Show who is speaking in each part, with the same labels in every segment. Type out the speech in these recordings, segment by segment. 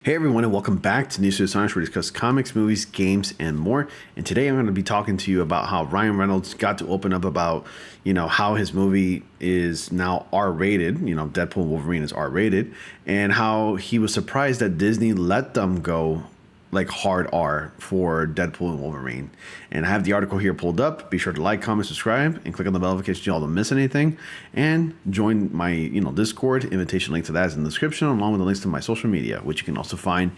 Speaker 1: Hey everyone, and welcome back to News to the Science, where we discuss comics, movies, games, and more. And today I'm going to be talking to you about how Ryan Reynolds got to open up about, how his movie is now R-rated. Deadpool Wolverine is R-rated, and how he was surprised that Disney let them go like hard R for Deadpool and Wolverine. And I have the article here pulled up. Be sure to like, comment, subscribe, and click on the bell notification so you don't miss anything. And join my Discord. Invitation link to that is in the description, along with the links to my social media, which you can also find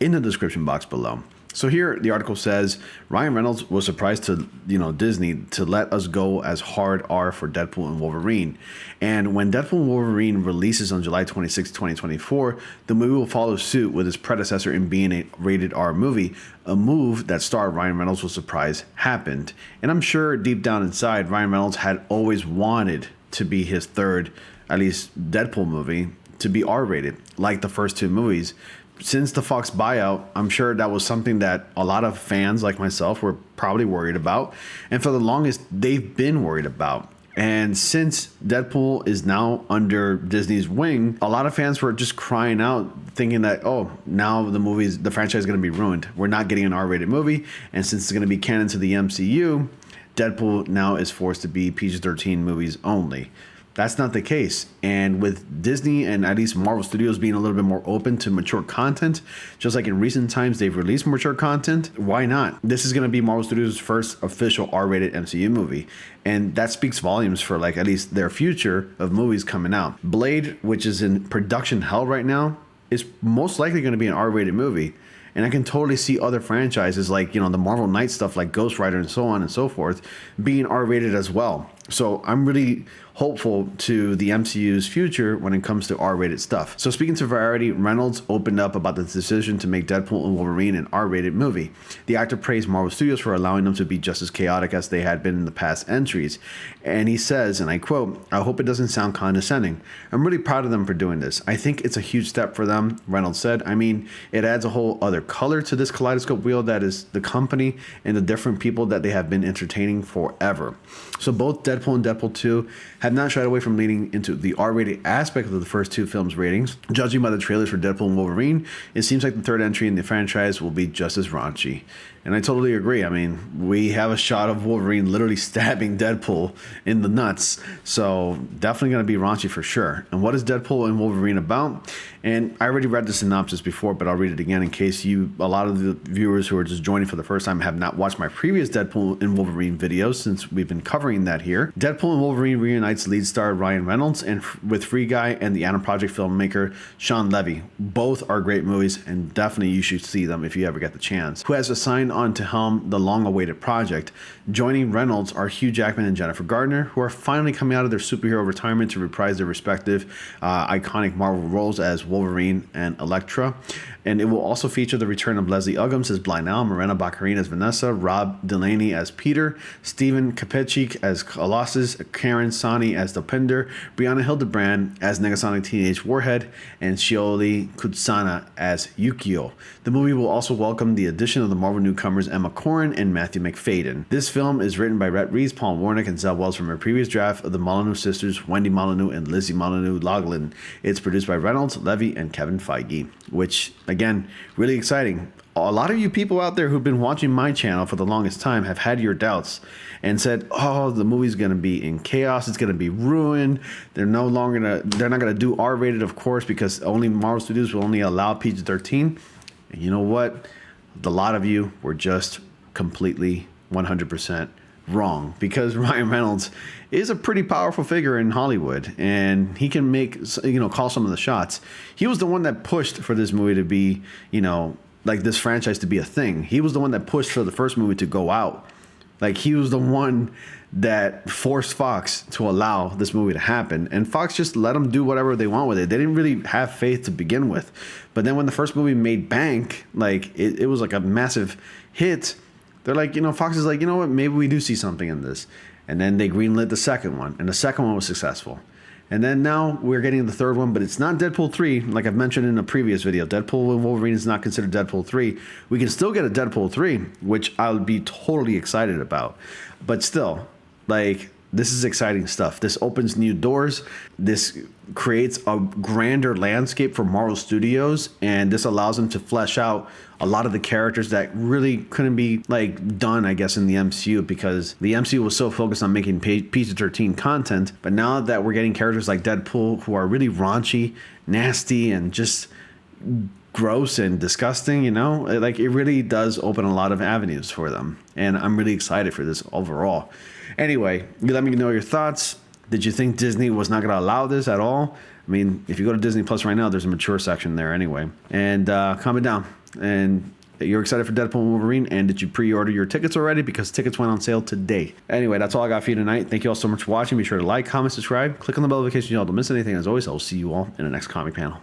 Speaker 1: in the description box below. So here the article says Ryan Reynolds was surprised to Disney to let us go as hard R for Deadpool and Wolverine. And when Deadpool and Wolverine releases on July 26, 2024, the movie will follow suit with its predecessor in being a rated R movie, a move that star Ryan Reynolds was surprised happened. And I'm sure deep down inside, Ryan Reynolds had always wanted to be his third, at least Deadpool movie, to be R-rated, like the first two movies. Since the Fox buyout, I'm sure that was something that a lot of fans like myself were probably worried about. And for the longest, they've been worried about. And since Deadpool is now under Disney's wing, a lot of fans were just crying out, thinking that, oh, now the franchise is going to be ruined. We're not getting an R-rated movie. And since it's going to be canon to the MCU, Deadpool now is forced to be PG-13 movies only. That's not the case. And with Disney and at least Marvel Studios being a little bit more open to mature content, just like in recent times they've released mature content, why not? This is going to be Marvel Studios' first official R-rated MCU movie. And that speaks volumes for at least their future of movies coming out. Blade, which is in production hell right now, is most likely going to be an R-rated movie. And I can totally see other franchises like, the Marvel Knight stuff like Ghost Rider and so on and so forth being R-rated as well. So I'm really hopeful to the MCU's future when it comes to R-rated stuff. So speaking to Variety, Reynolds opened up about the decision to make Deadpool and Wolverine an R-rated movie. The actor praised Marvel Studios for allowing them to be just as chaotic as they had been in the past entries. And he says, and I quote, "I hope it doesn't sound condescending. I'm really proud of them for doing this. I think it's a huge step for them," Reynolds said. "I mean, it adds a whole other color to this kaleidoscope wheel that is the company and the different people that they have been entertaining forever." So both Deadpool and Deadpool 2 have not shied away from leaning into the R-rated aspect of the first two films' ratings. Judging by the trailers for Deadpool and Wolverine, it seems like the third entry in the franchise will be just as raunchy. And I totally agree. I mean, we have a shot of Wolverine literally stabbing Deadpool in the nuts. So definitely going to be raunchy for sure. And what is Deadpool and Wolverine about? And I already read the synopsis before, but I'll read it again in case a lot of the viewers who are just joining for the first time have not watched my previous Deadpool and Wolverine videos, since we've been covering that here. Deadpool and Wolverine reunites lead star Ryan Reynolds and with Free Guy and the Atom Project filmmaker Sean Levy. Both are great movies, and definitely you should see them if you ever get the chance. Who has assigned on to helm the long-awaited project. Joining Reynolds are Hugh Jackman and Jennifer Gardner, who are finally coming out of their superhero retirement to reprise their respective iconic Marvel roles as Wolverine and Elektra. And it will also feature the return of Leslie Uggams as Blind Al, Morena Baccarin as Vanessa, Rob Delaney as Peter, Stephen Kapechik as Colossus, Karen Sani as Dopinder, Brianna Hildebrand as Negasonic Teenage Warhead, and Shioli Kutsana as Yukio. The movie will also welcome the addition of the Marvel newcomers Emma Corrin and Matthew McFadden. This film is written by Rhett Reeves, Paul Warnick, and Zell Wells from a previous draft of the Molyneux sisters, Wendy Molyneux and Lizzie Molyneux Loughlin. It's produced by Reynolds, Levy, and Kevin Feige, which, again, really exciting. A lot of you people out there who've been watching my channel for the longest time have had your doubts and said, oh, the movie's going to be in chaos. It's going to be ruined. They're not going to do R-rated, of course, because only Marvel Studios will only allow PG-13. And you know what? A lot of you were just completely 100% wrong, because Ryan Reynolds is a pretty powerful figure in Hollywood, and he can call some of the shots. He was the one that pushed for this movie to be, this franchise to be a thing. He was the one that pushed for the first movie to go out. He was the one that forced Fox to allow this movie to happen, and Fox just let them do whatever they want with it. They didn't really have faith to begin with, but then when the first movie made bank, it was like a massive hit. They're like, Fox is like, you know what, maybe we do see something in this. And then they greenlit the second one, and the second one was successful. And then now we're getting the third one, but it's not Deadpool 3, like I've mentioned in a previous video. Deadpool and Wolverine is not considered Deadpool 3. We can still get a Deadpool 3, which I'll be totally excited about. But still, This is exciting stuff. This opens new doors. This creates a grander landscape for Marvel Studios, and this allows them to flesh out a lot of the characters that really couldn't be like done, I guess, in the MCU, because the MCU was so focused on making PG-13 content. But now that we're getting characters like Deadpool who are really raunchy, nasty, and just gross and disgusting, you know, like it really does open a lot of avenues for them, and I'm really excited for this overall. Anyway, you let me know your thoughts. Did you think Disney was not going to allow this at all? I mean, if you go to Disney Plus right now, there's a mature section there anyway. And comment down. And you're excited for Deadpool Wolverine, and did you pre-order your tickets already? Because tickets went on sale today. Anyway, that's all I got for you tonight. Thank you all so much for watching. Be sure to like, comment, subscribe, click on the bell notification so you don't miss anything. As always, I'll see you all in the next comic panel.